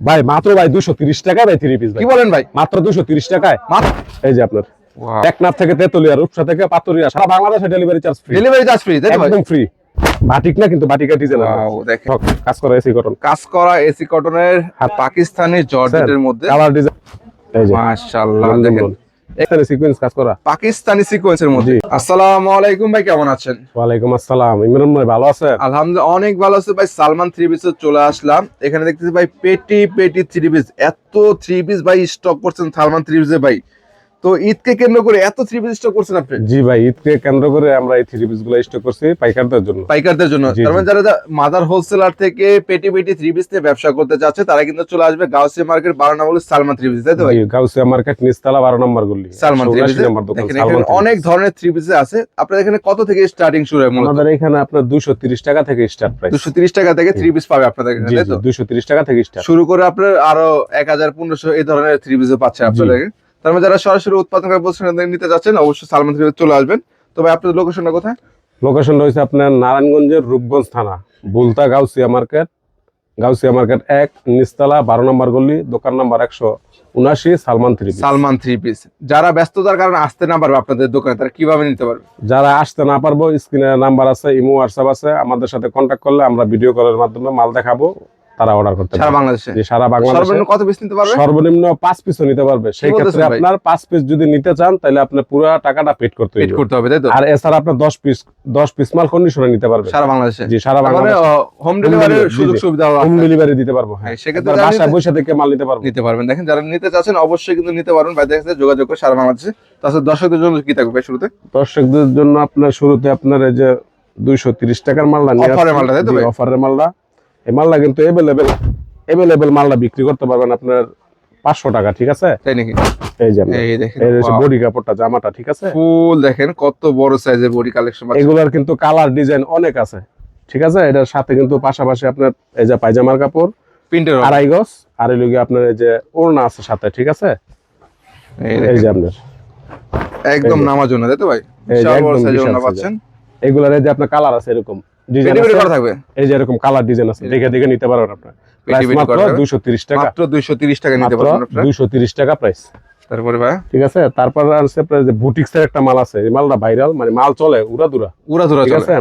ভাই মাত্র ভাই 230 টাকা ভাই থ্রি পিস। কি বলেন ভাই? মাত্র 230 টাকায়। এই যে আপনার Wow. টেকনাফ থেকে তেতুলিয়া, রূপসা থেকে পাতুরিয়া, সারা বাংলাদেশে delivery charge free. Delivery charge free, তাই তো ভাই? একদম ফ্রি। বাটিক না কিন্তু বাটিকা ডিজাইন আছে। Wow, দেখেন। কাজ করা এসি কটন। কাজ করা এসি কটনের পাকিস্তানি জর্জেটের মধ্যে কালার ডিজাইন। এই যে মাশাআল্লাহ দেখেন এখানে সিকোয়েন্স কাজ করা পাকিস্তানি সিকোয়েন্সের মধ্যে। আসসালামু আলাইকুম ভাই, কেমন আছেন? ওয়ালাইকুম আসসালাম। ইমরান ভাই ভালো আছেন? আলহামদুলিল্লাহ অনেক ভালো আছে ভাই। সালমান থ্রি পিসে চলে আসলাম। এখানে দেখতেছি ভাই পেটি পেটি থ্রি পিস, এত থ্রি পিস ভাই স্টক করছেন সালমান থ্রি পিসে ভাই। তো ঈদকে কেন্দ্র করে এত থ্রি পিস স্টক করছেন আপনি? জি ভাই, ঈদকে কেন্দ্র করে আমরা এই থ্রি পিস গুলো স্টক করছি পাইকারদের জন্য। পাইকারদের জন্য। জি, তার মানে যারা মাদার হোলসেলার থেকে পেটি পেটি থ্রি পিস নিয়ে ব্যবসা করতে যাচ্ছে তারা কিন্তু চলে আসবে গাউসিয়া মার্কেট 12 নম্বর সালমান থ্রি পিস, তাই তো ভাই? জি, গাউসিয়া মার্কেট নিচতলা 12 নম্বর গলি, সালমান থ্রি পিস 179 নম্বর দোকান দেখেন, সালমান এখানে থ্রি অনেক পিস। ধরনের থ্রি পিস আছে। আপনাদের এখানে কত থেকে স্টার্টিং শুরু হয়? মূলত আমাদের এখানে আপনার 230 টাকা থেকে স্টার্ট প্রাইস। 230 টাকা থেকে থ্রি পিস পাবে আপনাদের এখানে, জি তাই জি, তো? 230 টাকা থেকে স্টার্ট। শুরু করে আপনার আরো 1000 1500 এই ধরনের থ্রি পিসও পাচ্ছে আপনাদের। তার মানে যারা সরাসরি উৎপাদন করে বলছেন নিতে যাচ্ছেন অবশ্যই সালমান থ্রি পিস চলে আসবেন। তো ভাই আপনাদের লোকেশনটা কোথায়? লোকেশন রয়েছে আপনার নারায়ণগঞ্জের রূপগঞ্জ থানা, বুলতা গাউসিয়া মার্কেট, গাউসিয়া মার্কেট 1 নিচতলা 12 নম্বর গলি, দোকান number 179 Salman three piece. Salman three piece. যারা ব্যস্ততার কারণে আসতে না পারবে আপনাদের দোকানে তারা কিভাবে নিতে পারবে? যারা আসতে না পারবো, স্ক্রিনে নাম্বার আছে, ইমো হোয়াটসঅ্যাপ আছে, আমাদের সাথে কন্ট্যাক্ট করলে আমরা ভিডিও কলের মাধ্যমে মাল দেখাবো, তারা অর্ডার করতে সারা পারবে। বাংলাদেশে? জি, সারা বাংলাদেশে। সর্বনিম্ন কত পিস নিতে পারবে? সর্বনিম্ন 5 পিসও নিতে পারবে। সেই ক্ষেত্রে বলতেছেন ভাই? আপনার 5 পিস যদি নিতে চান তাহলে আপনি পুরো টাকাটা পেড করতে পেড হবে। করতে হবে, তাই তো? আর এছাড়া আপনার 10 পিস মাল কন্ডিশনে নিতে পারবে সারা বাংলাদেশে? জি, সারা তার মানে বাংলাদেশে হোম ডেলিভারির জি, সুযোগ জি। সুবিধা হোম আছে। ডেলিভারি দিতে পারবো। হ্যাঁ, সেক্ষেত্রে একবার যারা বাসায় বসে থেকে মাল নিতে পারবো। নিতে পারবেন। দেখেন যারা নিতে চাচ্ছেন অবশ্যই কিন্তু নিতে পারবেন, ভাইদের সাথে যোগাযোগ করে সারা বাংলাদেশে। তাছাড়া দর্শকদের জন্য কি থাকবে ভাই শুরুতে? দর্শকদের জন্য আপনার শুরুতে আপনার এই যে 230 টাকার মালটা নিয়ে অফারের মালটা, তাই তো ভাই? অফারের মালটা। এই মালটা কিন্তু এভেলেবেল মালটা বিক্রি করতে পারবেন আপনার 500 টাকা, ঠিক আছে? তাই নাকি? এই যে আপনার এই দেখেন এই হচ্ছে বডি কাপড়টা, জামাটা, ঠিক আছে? ফুল দেখেন কত বড় সাইজের বডি কালেকশন আছে। এগুলার কিন্তু কালার ডিজাইন অনেক আছে, ঠিক আছে? এটার সাথে কিন্তু পাশাপাশি আপনার এই যে পায়জামার কাপড় প্রিন্টের 2.5 গজ, আর এই লগে আপনার এই যে ওড়না আছে সাথে, ঠিক আছে? এই যে আপনার একদম নামার জন্য, তাই তো ভাই? এই যে বিশাল বড় একদম সাইজের বিশাল ওড়না size পাচ্ছেন। এগুলার এই যে আপনার কালার আছে, এরকম ডিজাইন পেটি পেটি আছে। করা থাকবে। এই যে এরকম কালার ডিজাইন আছে, দেখে দেখে নিতে পারবেন আপনার। প্রাইস পেটি মাত্র করা থাকবে। 230 টাকা। মাত্র 230 টাকা নিতে মাত্র পারবেন আপনারা। 230 টাকা প্রাইস। তারপরে ভাই ঠিক আছে? তারপর আছে আপনার যে বুটিক্সের একটা মাল আছে, এই মালটা ভাইরাল, মানে মাল চলে উড়াদুরা, উড়া ধরা ঠিক চলে। আছে?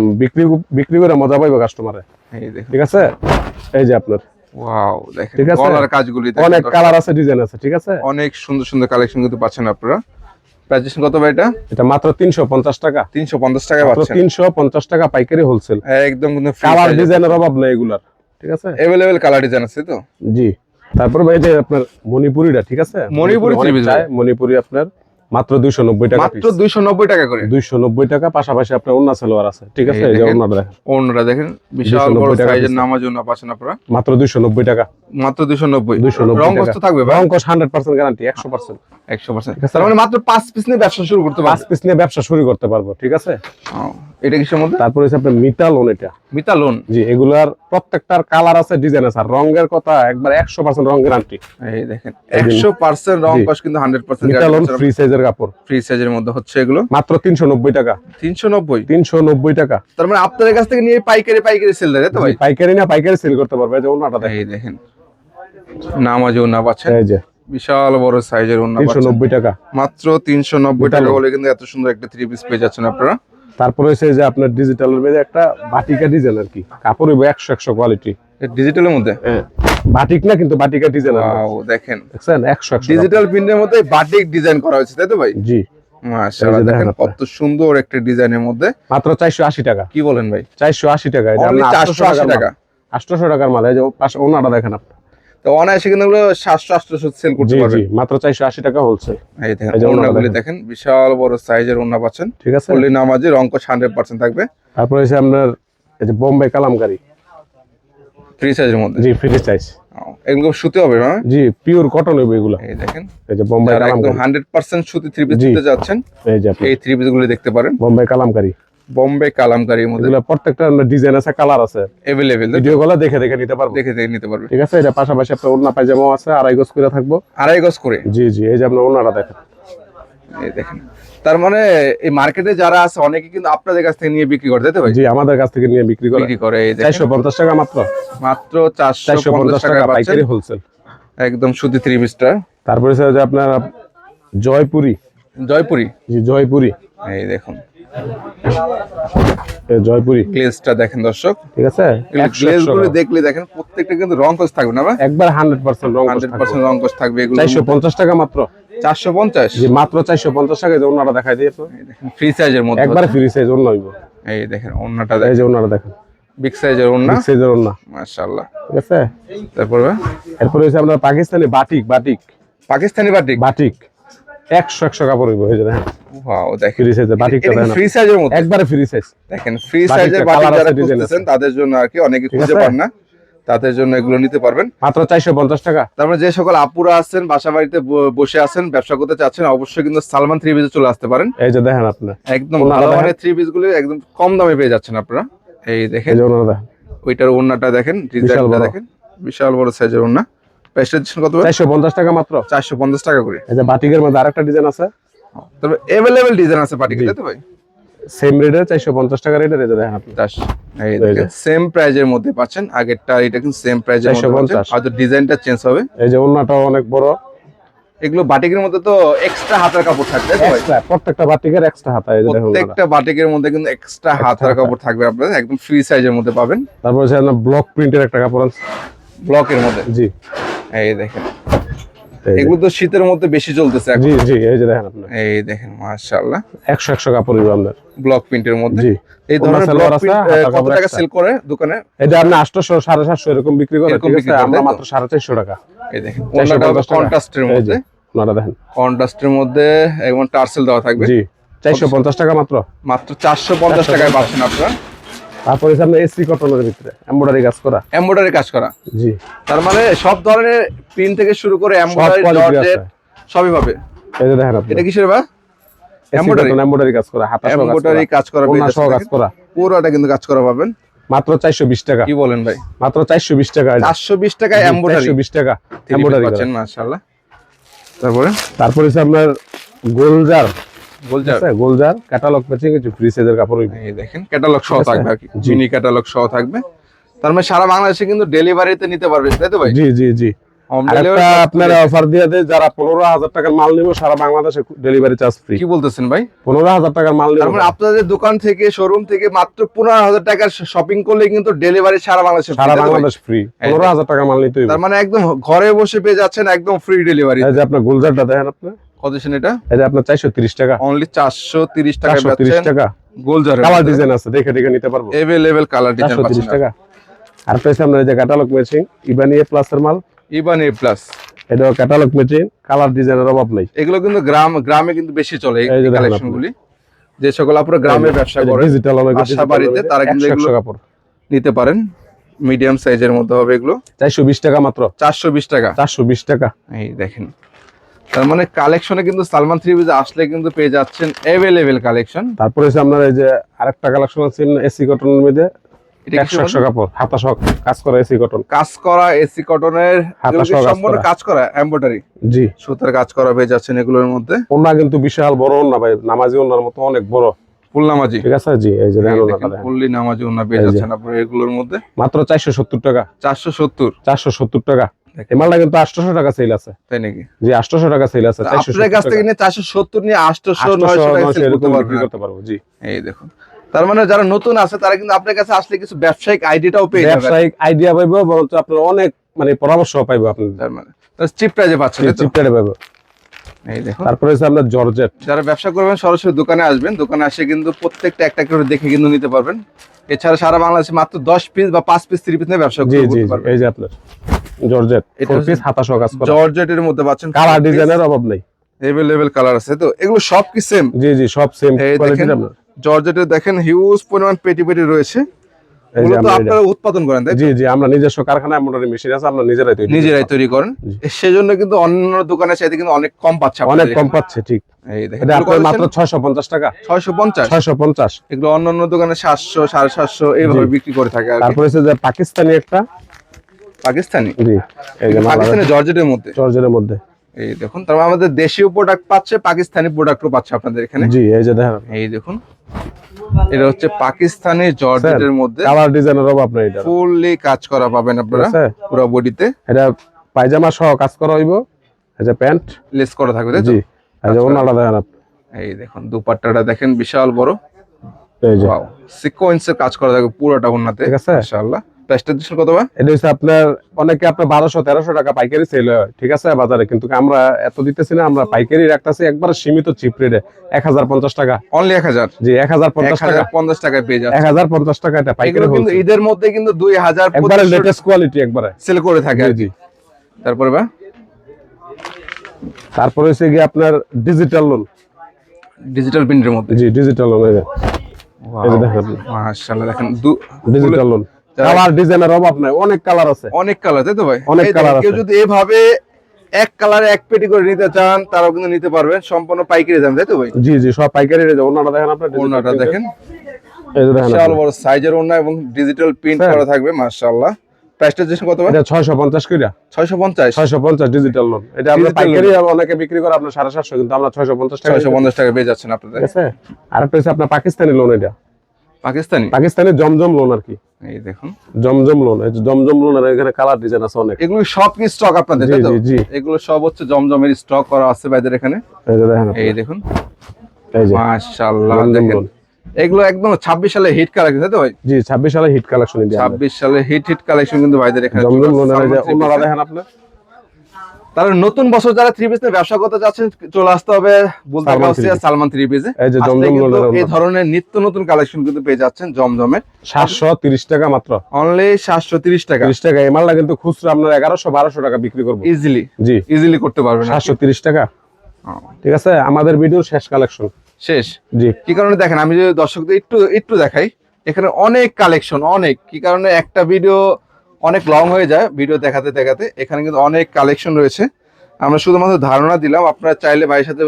বিক্রি করে মজা পাইবে কাস্টমারে, এই দেখেন ঠিক আছে? এই যে আপনার ওয়াও, দেখেন ঠিক আছে? গলার কাজগুলি দেখেন, অনেক কালার আছে, ডিজাইন আছে, ঠিক আছে? অনেক সুন্দর সুন্দর কালেকশন কিন্তু পাচ্ছেন আপনারা। প্রাইস কত ভাই এটা? এটা মাত্র 350 টাকা। 350 টাকা মাত্র পাচ্ছেন। 350 টাকা পাইকারি হোলসেল। একদম কিন্তু কালার ডিজাইনের অভাব নেই এগুলার, ঠিক আছে? अवेलेबल কালার ডিজাইন আছে তো? জি। তারপর ভাই যে আপনার মণিপুরিটা, ঠিক আছে? মণিপুরি অনেক থ্রি পিস চায়। মণিপুরি আপনার মাত্র 290 টাকা পিস। মাত্র 290 টাকা করে। 290 টাকা, পাশাপাশি আপনার ওন্না সালোয়ার আছে, ঠিক আছে? এই এই যে দেখেন। ওন্নাটা দেখেন, ওড়নাটা দেখেন বিশাল 290 বড় টাকা সাইজের piece। নামার জন্য পাচ্ছেন আপনারা মাত্র 290 টাকা। মাত্র 290। 290 রং টাকা। কষ্ট থাকবে ভাই? রং কস 100% গ্যারান্টি, 100%। 100%। ঠিক আছে? তার মানে মাত্র 5 পিস নিয়ে ব্যবসা শুরু করতে 5 পারবে। পিস নিয়ে ব্যবসা শুরু করতে পারবো, ঠিক আছে? এটা কিসের মধ্যে? তারপর হচ্ছে আপনার মিতালোন, এটা মিতালোন। জি, এগুলার প্রত্যেকটার কালার আছে, ডিজাইন আছে, আর রঙের কথা একবার 100% রং গ্যারান্টি। এই দেখেন 100% রং জি। কস কিন্তু 100% মিতালোন ফ্রি সাইজের কাপড়, ফ্রি সাইজের মধ্যে হচ্ছে এগুলো। মাত্র 390 টাকা। 390। 390 টাকা। তার মানে আপনাদের কাছ থেকে নিয়ে পাইকারি সেল দেয়, তাই তো ভাই? জি, পাইকারি না পাইকারি সেল করতে পারবে। এই যে ওন্নাটা দেখেন, এই দেখেন নামাজে ওড়না পাচ্ছেন, এই যে বিশাল বড় সাইজের ওড়না পাচ্ছেন 390 টাকা। মাত্র 390 টাকা হলে কিন্তু এত সুন্দর একটা থ্রি পিস পেয়ে যাচ্ছেন আপনারা। তারপর হচ্ছে যে আপনার ডিজিটালের মধ্যে একটা বাটিকা ডিজাইন, আর কি কাপড় হইব 100 কোয়ালিটি। ডিজিটালের মধ্যে বাটিক না কিন্তু বাটিকা ডিজাইন, ওয়াও দেখেন দেখছেন? 100 ডিজিটাল প্রিন্টের মধ্যে বাটিক ডিজাইন করা হয়েছে, তাই তো ভাই? জি, মাশাআল্লাহ এই যে দেখেন দেখেন কত সুন্দর একটা ডিজাইনের মধ্যে। মাত্র 480 টাকা। কি বলেন ভাই? 480 টাকা। এটা Only আপনার 480 টাকা। 800 টাকার মাল। এই যে পাশে ওন্নাটা দেখেন আপনি। তো অনায়াসে কিন্তু এগুলো 700-800 সেল করতে জি পারবেন। জি, মাত্র 480 টাকা হোলসেল। এই দেখেন এই যে ওড়নাটা ওড়নাগুলি দেখেন। দেখেন বিশাল বড় সাইজের ওড়না পাচ্ছেন। ঠিক আছে? ফুললি নামাজি রং কস 100% থাকবে। তারপর হচ্ছে আপনার এই যে বোম্বে কালামকারী, ফ্রি সাইজের মধ্যে। জি, ফ্রি সাইজ। এগুলো সুতি হবে না? জি, পিওর কটন হইব এগুলো। এই দেখেন এই যে বোম্বে যারা একদম কালামকারী, 100% সুতি থ্রি পিস জি। নিতে যাচ্ছেন এই যে আপনি এই থ্রি পিস গুলো দেখতে পারেন। বোম্বে কালামকারী, বোম্বে কালামকারীর মধ্যে এগুলো প্রত্যেকটা ডিজাইন আছে, কালার আছে, अवेलेबल ভিডিও গুলো দেখে দেখে নিতে পারবো, দেখে দেখে নিতে পারবে। ঠিক আছে? এটা পাশাপাশি আপনার ওন্না পায়জামাও আছে, 2.5 গজ করে থাকবো। 2.5 গজ করে। জি জি, এই যে আপনার ওন্নাটা দেখেন। এই দেখেন তার মানে এই মার্কেটে যারা আছে অনেকে কিন্তু আপনাদের কাছ থেকে নিয়ে বিক্রি করে, তাই তো ভাই? জি, আমাদের কাছ থেকে নিয়ে বিক্রি করে। বিক্রি করে। এই দেখেন 450 টাকা মাত্র। মাত্র 450 450 টাকা টাকা পাইকারি পাচ্ছেন। হোলসেল। একদম সুতি থ্রি পিসটা। তারপরে হচ্ছে যে আপনার জয়পুরি। জয়পুরি। জি জয়পুরি, এই দেখুন এই জয়পুরি গ্লেজটা দেখেন দর্শক, ঠিক আছে। গ্লেজ গুলো দেখলে দেখেন প্রত্যেকটা কিন্তু রং কোষ থাকবে না ভাই, একবার 100% রং 100% রং কোষ থাকবে। এগুলো 450 টাকা মাত্র। 450। জি মাত্র 450 টাকা। যে ওন্নাটা দেখাই দিই তো, দেখেন ফ্রি সাইজের মধ্যে, একবার ফ্রি সাইজ ওন্না হইব। এই দেখেন ওন্নাটা এই দেখেন, যে ওন্নাটা দেখেন, বিগ সাইজের ওন্না, বিগ সাইজের ওন্না, মাশাআল্লাহ। ঠিক আছে। তারপর এরপর হচ্ছে আমরা Pakistani batik, batik Pakistani batik. Batik 100 কাপড় হইব। এই যে দেখেন, ওয়াও দেখেন ফ্রি সাইজের বাটিকটা দেখেন, ফ্রি সাইজের মধ্যে, একবারে ফ্রি সাইজ। দেখেন ফ্রি সাইজের বাটিক কালার যারা আছে, ডিজাইন খুঁজতেছেন আছে, তাদের জন্য আর কি, অনেকে ঠিক খুঁজে আছে? পান না, তাদের জন্য এগুলো নিতে পারবেন মাত্র 450 টাকা। তারপরে যে সকল আপুরা আছেন বাসা বাড়িতে বসে আছেন, ব্যবসা করতে চাচ্ছেন, অবশ্যই কিন্তু সালমান থ্রি পিসে চলে আসতে পারেন। এই যে দেখেন আপনি, একদম ওনারা ভালো দেখেন। মানের থ্রি পিস গুলো একদম কম দামে পেয়ে যাচ্ছেন আপনারা। এই দেখেন এই যে ওন্নাটা দেখেন, ওইটার ওন্নাটা দেখেন, ডিজাইনটা বড়। দেখেন, বিশাল বড় সাইজের ওন্না। প্রাইসটা দিচ্ছেন কত? 450 টাকা মাত্র। 450 টাকা করে। এই যে বাটিকের মধ্যে আরেকটা ডিজাইন আছে, তবে अवेलेबल ডিজাইন আছে বাটিকে, জি। তাই তো ভাই? সেম রেটে 450 টাকা রেটে। এই যে দেখেন আপনি, এই দেখেন সেম প্রাইজের মধ্যে পাচ্ছেন, আগেরটা এটা কিন্তু সেম প্রাইজের মধ্যে পাচ্ছেন, 450 হয়তো ডিজাইনটা চেঞ্জ হবে। এই যে ওন্নাটাও অনেক বড়। এগুলো বাটিকের মধ্যে তো এক্সট্রা হাতার কাপড় থাকবে, তাই তো ভাই? এক্সট্রা প্রত্যেকটা বাটিকের এক্সট্রা হাতা। এই যে দেখুন ওন্নাটা। প্রত্যেকটা বাটিকের মধ্যে কিন্তু এক্সট্রা হাতার কাপড় থাকবে, আপনাদের একদম ফ্রি সাইজের মধ্যে পাবেন। তারপর হচ্ছে আপনার ব্লক প্রিন্টের একটা কাপড় আছে, ব্লকের মধ্যে। জি এই দেখেন এই যে। এগুলো তো শীতের মধ্যে বেশি চলতেছে এখন। জি জি এই যে দেখেন আপনি, এই দেখেন মাশাআল্লাহ 100 কাপড় হইব আপনার ব্লক প্রিন্টের মধ্যে। জি। এই ধরনের ওন্না ব্লক সালোয়ার আছে, প্রিন্ট হাতার কত কাপড় টাকা extra। সেল করে দোকানে? এটা আপনি 800 750 এরকম বিক্রি করে, এরকম ঠিক বিক্রি আছে। করে, আমরা তাই তো? মাত্র 450 টাকা। এই দেখেন ওন্নাটা হবে 450 টাকা। কন্ট্রাস্টের এই যে মধ্যে, ওন্নাটা দেখেন, কন্ট্রাস্টের মধ্যে এবং টার্সেল দেওয়া থাকবে। জি 450 টাকা মাত্র। মাত্র 450 টাকায় পাচ্ছেন আপনারা। তারপর হচ্ছে আপনার এসি কটনের ভিতরে এমব্রয়ডারি কাজ করা, এমব্রয়ডারি কাজ করা, জি তার মানে সব ধরনের প্রিন্ট থেকে শুরু করে সব এমব্রয়ডারি, কোয়ালিটি জর্জেট আছে। সবই পাবে। এই যে দেখেন আপনি, এটা কিসের বা? এমব্রয়ডারি, এমব্রয়ডারি কাজ করা, হাতা সহ কাজ এমব্রয়ডারি করা, কাজ করা পেয়ে ওন্না সহ যাচ্ছেন কাজ দেখেন। করা, পুরোটা কিন্তু কাজ করা পাবেন। মাত্র 420 টাকা। কি বলেন ভাই? মাত্র 420 টাকা। 420 টাকায় এমব্রয়ডারি 420 টাকা এমব্রয়ডারি এমব্রয়ডারি করা। পাচ্ছেন, মাশাআল্লাহ। তারপরে তারপর হচ্ছে আপনার গোলজার, গোলজার। আছে গোলজার ক্যাটালগ ম্যাচিং কিছু ফ্রি সাইজের কাপড় হইবে। এই দেখেন ক্যাটালগ সহ ঠিক আছে? থাকবে আর কি, জি। মিনি ক্যাটালগ সহ থাকবে। তার মানে সারা বাংলাদেশে কিন্তু ডেলিভারিতে নিতে পারবে, তাই তো ভাই? জি জি জি। হোম আরেকটা ডেলিভারি আপনার অফার দিয়ে দেয়, যারা 15,000 টাকার মাল নিব সারা বাংলাদেশে ডেলিভারি চার্জ ফ্রি। কি বলতেছেন ভাই? 15,000 টাকার মাল তার মানে নিব আপনাদের দোকান থেকে, শোরুম থেকে মাত্র 15,000 টাকার শপিং করলে কিন্তু ডেলিভারি সারা বাংলাদেশে free, সারা তাই তো ভাই? বাংলাদেশ ফ্রি। 15,000 টাকার মাল নিতে হইবে। তার মানে একদম ঘরে বসে পেয়ে যাচ্ছেন একদম ফ্রি ডেলিভারি। এই যে আপনার গোলজারটা দেখেন আপনি, কত দিচ্ছেন এটা? এই যে আপনার 430 টাকা, অনলি 430 টাকায় 430 পাচ্ছেন টাকা। গোলজার। কালার ডিজাইন আছে, দেখে দেখে নিতে পারবো। अवेलेबल কালার ডিজাইন 430 পাচ্ছেন। টাকা। আর পেছে আমরা এই যে ক্যাটালগ ম্যাচিং ইবানি এ প্লাসের মাল, ইবান এ প্লাস, এটা ক্যাটালগ ম্যাচিং, কালার ডিজাইনের অভাব নাই। এগুলো কিন্তু গ্রামে কিন্তু বেশি চলে এই এই যে দেখেন কালেকশন গুলি। যে সকল আপনারা গ্রামে ব্যবসা করেন, ডিজিটাল অনেক বাসা বাড়িতে, তারা কিন্তু 100 এগুলো কাপড় নিতে পারেন। মিডিয়াম সাইজের মধ্যে হবে এগুলো, 420 টাকা মাত্র। 420 টাকা। 420 টাকা। এই দেখেন, তার মানে কালেকশনে কিন্তু সালমান থ্রি পিসে আসলে কিন্তু পেয়ে যাচ্ছেন अवेलेबल কালেকশন। তারপরে হচ্ছে আপনার এই যে আরেকটা কালেকশন আছে এসি কটনের মধ্যে, এটা কি 100 কাপড়, হাতা সহ কাজ করা এসি কটন, কাজ করা এসি কটনের, হাতা সহ কাজ সম্পূর্ণ করা। কাজ করা এমব্রয়ডারি, জি। সুতার কাজ করা পেয়ে যাচ্ছেন এগুলোর মধ্যে। ওন্না কিন্তু বিশাল বড় ওন্না ভাই, নামাজি ওন্নার মতো অনেক বড়, ফুল নামাজি, ঠিক আছে। জি এই যে দেখেন ওন্নাটা দেখেন, ফুললি নামাজি ওন্না পেয়ে এই যে। যাচ্ছেন আপনারা এগুলোর মধ্যে মাত্র 470 টাকা। 470। 470 টাকা। এই মালটা কিন্তু 800 টাকা সেল আছে। তাই নাকি? জি 800 টাকা সেল আছে। আপনাদের কাছ থেকে নিয়ে 470 নিয়ে 800 900 টাকা সেল করতে বিক্রি পারবেন। করতে পারবো। জি। এই দেখুন, তার মানে যারা নতুন আছে তারা কিন্তু আপনার কাছে আসলে কিছু ব্যবসায়িক আইডিয়াটাও পেয়ে যাবে। ব্যবসায়িক আইডিয়া পাইবো, বরঞ্চ আপনার অনেক মানে পরামর্শ পাইবো আপনাদের, তার মানে চিপ প্রাইজে পাচ্ছেন, তাই তো? চিপ রেটে পাইবো। এই দেখুন, তারপরে হচ্ছে আপনার জর্জেট, যারা ব্যবসা করবেন সরাসরি দোকানে আসবেন, দোকানে আসে কিন্তু প্রত্যেকটা একটা করে দেখে কিন্তু নিতে পারবেন। এছাড়া সারা বাংলাদেশে মাত্র 10 পিস বা 5 পিস 3 পিস নিয়ে ব্যবসা জি জি করতে জি, পারবেন। এই যে আপনার জর্জেট এটা 4 পিস হাতা সহ কাজ করা, জর্জেটের মধ্যে পাচ্ছেন, কালার ডিজাইনের অভাব নাই। अवेलेबल কালার আছে, তো এগুলো সব কি সেম? জি জি সব সেম এই দেখেন কোয়ালিটির আপনার। জর্জেটের দেখেন হিউজ পরিমাণ পেটি পেটি রয়েছে। এই যে মূলত আমরা আপনারা উৎপাদন করেন, তাই তো? জি জি আমরা নিজস্ব কারখানা এমব্রয়ডারি মেশিন আছে, আমরা নিজেরাই তৈরি করি। নিজেরাই তৈরি করেন, সেজন্য কিন্তু অন্য দোকানের চাইতে কিন্তু অনেক কম পাচ্ছে অনেক আপনাদের কম এখানে। পাচ্ছে, ঠিক। এই দেখেন এটা এগুলো আপনার কত মাত্র দিচ্ছেন? 650 টাকা। 650। 650। এগুলো অন্য দোকানে 700 750 এইভাবে জি। বিক্রি করে থাকে আর কি। তারপরে হচ্ছে যে পাকিস্তানি একটা, পাকিস্তানি, জি এই যে পাকিস্তানি জর্জেটের মধ্যে। জর্জেটের মধ্যে, এই দেখুন, তার মানে আমাদের দেশীয় প্রোডাক্ট পাচ্ছে, পাকিস্তানি প্রোডাক্টও পাচ্ছে আপনাদের এখানে। জি এই যে দেখেন এই দেখুন, এটা হচ্ছে পাকিস্তানি জর্জেটের মধ্যে কালার ডিজাইনের অভাব নাই। এটা ফুললি কাজ করা পাবেন আপনারা ঠিক আছে? পুরো বডিতে। এটা পায়জামা সহ কাজ করা হইব। এই যে প্যান্ট লেস করা থাকবে তাই তো? জি, এই যে ওনাটা দেখেন আপনি, এই দেখুন দুপাট্টাটা দেখেন বিশাল বড়, এই যে ওয়াও সিকোয়েন্সের কাজ করা থাকবে পুরোটা ওন্নাতে, ঠিক আছে। মাশাআল্লাহ। প্রাইসটা দিচ্ছেন কত ভাই? এটা হচ্ছে আপনার অনেকে আপনার 1200-1300 টাকা পাইকারি সেল হয়, ঠিক আছে বাজারে, কিন্তু আমরা এত দিতেছি না, আমরা পাইকারি রাখতেছি একবার সীমিত চিপ রেটে 1050 টাকা। অনলি 1000? জি 1050 টাকা, 1050 টাকায় পেয়ে যাচ্ছে। 1050 টাকা এটা পাইকারি এগুলো কিন্তু হোলসেল, ঈদের মধ্যে কিন্তু 2000 একবারে লেটেস্ট কোয়ালিটি একবারে সেল করে থাকে আর জি কি। তারপরে ভাই তারপরে হচ্ছে কি আপনার ডিজিটাল লোন, ডিজিটাল প্রিন্টের মধ্যে, জি ডিজিটাল লোন, এই যে দেখেন আপনি মাশাআল্লাহ দেখেন ডিজিটাল লোন, কালার ডিজাইনের অভাব নাই, অনেক কালার আছে, অনেক কালার তাই তো ভাই? অনেক এই দেখেন, কালার কেউ আছে। যদি এভাবে এক কালারে এক পেটি করে নিতে চান তারাও কিন্তু নিতে পারবেন, সম্পূর্ণ পাইকারি দাম তাই তো ভাই? জি জি সব পাইকারি রেটে। ওনাটা দেখেন আপনি, ওন্নাটা দেখেন এই যে দেখেন বিশাল আপনি। বড় সাইজের ওন্না এবং ডিজিটাল প্রিন্ট হ্যাঁ। করা থাকবে, মাশাআল্লাহ। প্রাইসটা দিচ্ছেন কত ভাই? এটা 650 কইরা, 650? 650 ডিজিটাল লোন। এটা আমরা Digital পাইকারি অনেকে বিক্রি করে আপনার 750, কিন্তু আমরা 650 টাকা, 650 টাকা পেয়ে যাচ্ছেন আপনাদের। ঠিক আছে। আর একটা হচ্ছে আপনার পাকিস্তানি লোন, এটা পাকিস্তানি, পাকিস্তানি জমজম লোন আর কি, এই দেখুন জমজম লোন। এই যে জমজম লোনের এখানে কালার ডিজাইন আছে অনেক। এগুলো সব কি স্টক আপনাদের জি তাই তো? জি জি, এগুলো সব হচ্ছে জমজমের স্টক করা আছে ভাইদের এখানে, এই যে দেখেন আপনি, এই দেখুন এই যে মাশাআল্লাহ জমজম দেখেন। লোন। এগুলো একদম 26 সালে হিট কালেকশন তাই তো ভাই? জি 26 সালে হিট কালেকশন ইন্ডিয়া, 26 সালে হিট কালেকশন কিন্তু ভাইদের এখানে জমজম চলে লোনের। এই যে আসছে। ওনারা দেখেন আপনি, তাহলে নতুন বছর যারা থ্রি পিস নিয়ে ব্যবসা করতে যাচ্ছেন চলে আসতে হবে বুলতা Salman Gausia three piece. Salman three পিসে। এই যে জমজম লোনের এই ধরনের নিত্য নতুন কালেকশন কিন্তু পেয়ে যাচ্ছেন জমজমের 730 টাকা মাত্র, অনলি 730 টাকা। 30 টাকা। এই মালটা কিন্তু খুচরা আপনার 1100-1200 টাকা বিক্রি করবো, জি ইজিলি করতে পারবেন। 730 টাকা, ঠিক আছে। আমাদের ভিডিওর শেষ কালেকশন, শেষ জি। কি কারণে দেখেন, আমি যদি দর্শকদের একটু দেখাই, এখানে অনেক কালেকশন, অনেক কি কারণে একটা ভিডিও অনেক লং হয়ে যায় ভিডিও দেখাতে দেখাতে, এখানে কিন্তু অনেক কালেকশন রয়েছে। আমরা শুধুমাত্র ধারণা দিলাম, আপনারা চাইলে ভাইয়ের সাথে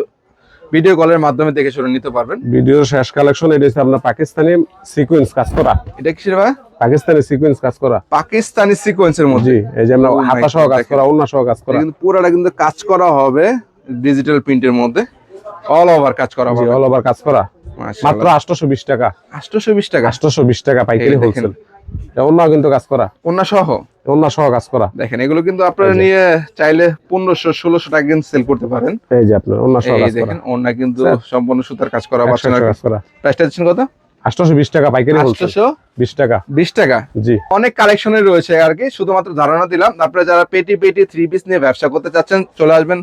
ভিডিও কলের মাধ্যমে দেখে শুনে নিতে পারবেন। ভিডিওর শেষ কালেকশন এটা হচ্ছে আপনার পাকিস্তানি সিকোয়েন্স কাজ করা, এটা কিসের ভাই? পাকিস্তানি সিকোয়েন্স কাজ করা, পাকিস্তানি সিকোয়েন্সের মধ্যে, জি। এই যে আমরা Oh my হাতা সহ God, কাজ করা, ওন্না সহ কাজ করা, এটা কিন্তু পুরোটা কিন্তু কাজ করা হবে ডিজিটাল প্রিন্টের মধ্যে, অল ওভার কাজ করা জি হবে, অল ওভার কাজ করা, মাত্র মাশাআল্লাহ। 820 টাকা, 820 টাকা, 820 টাকা পাইকারি এই দেখেন। হোলসেল। ওন্না কিন্তু কাজ করা, ওন্না সহ ওন্না সহ কাজ করা, দেখেন। এগুলো কিন্তু আপনারা নিয়ে চাইলে 1500-1600 টাকা কিন্তু সেল করতে পারেন। এই যে আপনার ওন্না সহ এই কাজ করা, দেখেন ওন্না কিন্তু স্যার। সম্পূর্ণ সুতার কাজ করা, 100 কাজ করা। প্রাইসটা দিচ্ছেন কত? 820 টাকা পাইকারি হোলসেল, 20 টাকা, 20 টাকা। জি। অনেক কালেকশনের রয়েছে আর কি, শুধুমাত্র ধারণা দিলাম। আপনারা যারা পেটি থ্রি পিস নিয়ে ব্যবসা করতে চাচ্ছেন চলে আসবেন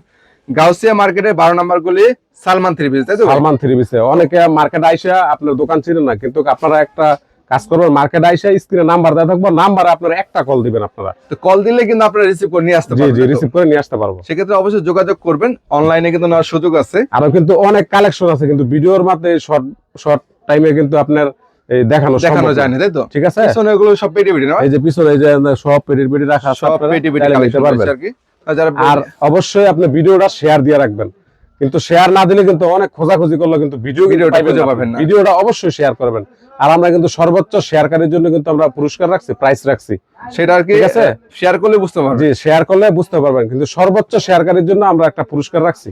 গাউসিয়া মার্কেটে 12 নম্বর গলি সালমান থ্রি পিস তাই তো? সালমান থ্রি পিসে অনেকে মার্কেট আইসা আপনার দোকান চিনেন না, কিন্তু আপনারা একটা কাজ করবেন, মার্কেট আইসা স্ক্রিনে নাম্বার দেওয়া থাকবো, নাম্বারে আপনারা একটা কল দিবেন, আপনারা তো কল দিলে কিন্তু আপনারা রিসিভ করে নিয়ে আসতে জি পারবেন জি তাই তো? রিসিভ করে নিয়ে আসতে পারবো। সেক্ষেত্রে অবশ্যই যোগাযোগ করবেন, অনলাইনে কিন্তু নেওয়ার সুযোগ আছে। আরো কিন্তু অনেক কালেকশন আছে, কিন্তু ভিডিওর মাধ্যমে শর্ট টাইমে কিন্তু আপনার এই দেখানো সম্ভব যায় না তাই তো? ঠিক আছে। পিছনে এগুলো সব পেটি না? এই যে পিছনে এই যে সব পেটির পেটি রাখা আছে, সব আপনারা পেটি চাইলে নিতে কালেকশন পারবেন। রয়েছে আর কি। আর যারা আর অবশ্যই আপনি ভিডিওটা শেয়ার দিয়ে রাখবেন, কিন্তু শেয়ার না দিলে কিন্তু অনেক খোঁজাখুঁজি করলে কিন্তু ভিডিওটা খুঁজে পাবেন না। ভিডিওটা অবশ্যই শেয়ার করবেন। আর আমরা কিন্তু সর্বোচ্চ শেয়ারকারীর জন্য কিন্তু আমরা পুরস্কার রাখছি, প্রাইস রাখছি, সেটা আর কি ঠিক আছে। শেয়ার করলে বুঝতে পারবেন। জি শেয়ার করলে বুঝতে পারবেন, কিন্তু সর্বোচ্চ শেয়ারকারীর জন্য আমরা একটা পুরস্কার রাখছি।